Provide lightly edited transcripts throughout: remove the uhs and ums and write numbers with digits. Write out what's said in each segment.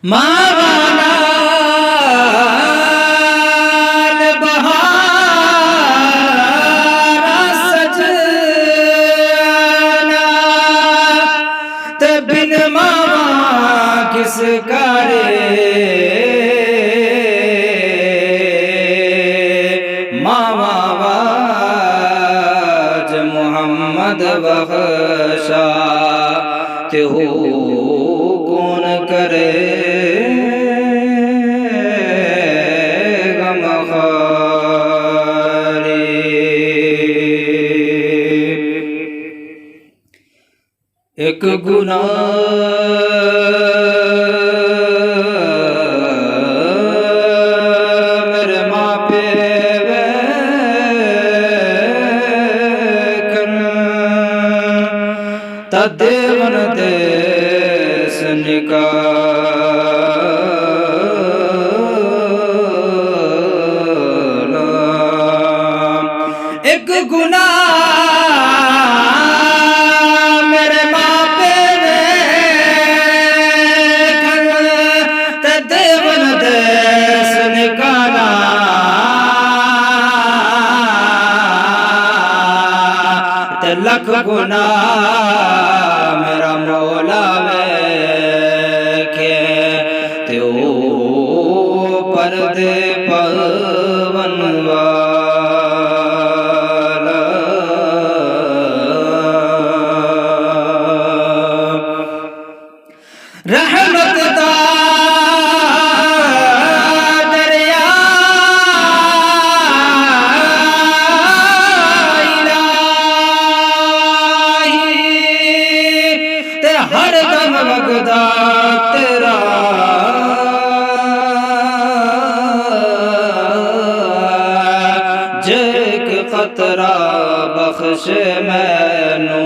मावाना बहारा सजना ते बिन मावा किस करे मावा मोहम्मद बख्शा ते हो कौन करे गमखारी। एक गुनाह मेरे माँ पे देवन देश निकाला। एक गुनाह मेरे माँ पे देवन देश निकाला। लख गुनाह मेरा मौला के त्यो पर्दे पवन वाला। रहमत दा हर दम वगदा तेरा जेक खतरा बख्श मैनू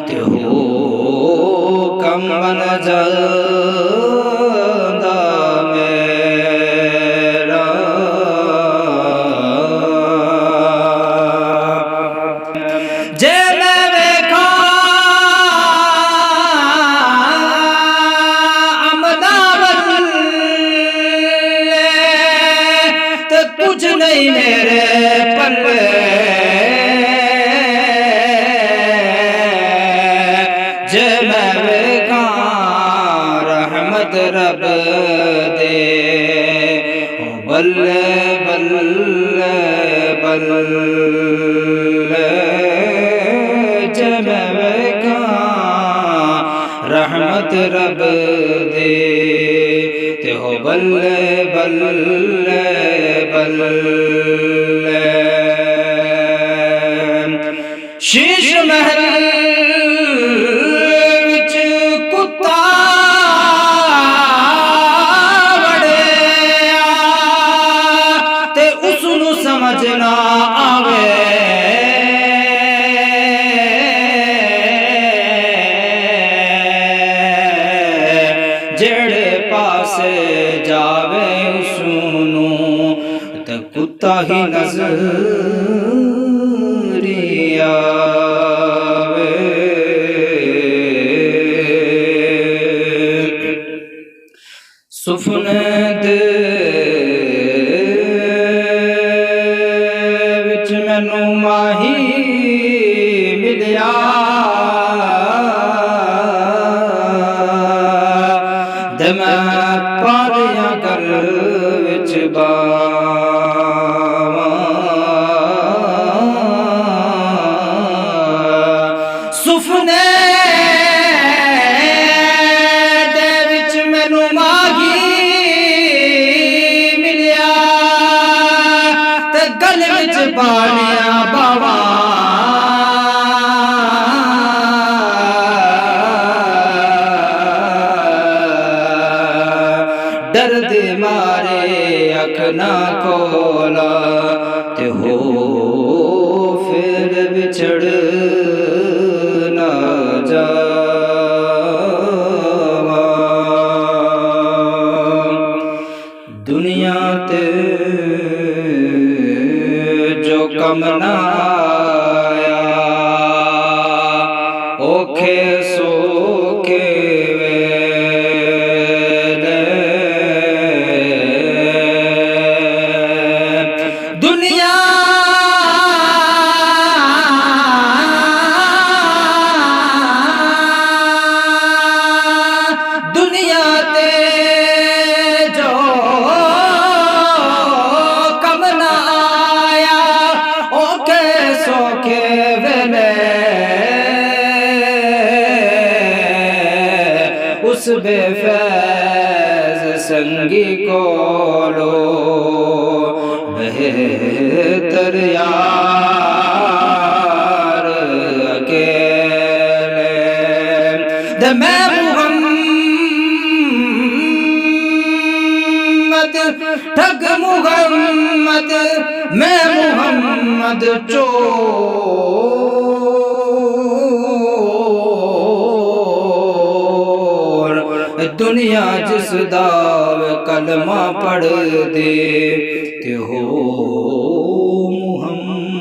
ते हो कम बन जांदा मेरा। जे कुछ नहीं मेरे पल्ले जे मैं वेखा रहमत रब दे ओ बल्ले बल्ले बल्ले जे मैं वेखा रहमत रब दे ते हो बल्ले बल्ले बल्ले। शीश महल विच कुत्ता वड़िया ते उसनू समझ ना आवे जेड़े पासे जावे उसनू ते कुत्ता ही नजरिया आवे। सुफने दे विच मैनू माही मिलिया ते मैं पालिया गल विच बावा। सुफने दे विच मैनू माही मिलिया ते गल विच पालिया बावा। दर्द मारे अख ना खोला ते हो फिर बिछड़ ना जावा। दुनिया ते जो कम ना आया ओखे सोखे वे बेफैज संगी कोलो बेहतर यार अकेले दे मैं मुहम्मद ठग मुहम्मद मैं मुहम्मद चोर दुनिया जिस दाव कलमा पढ़ दे ते हो मुहम्मद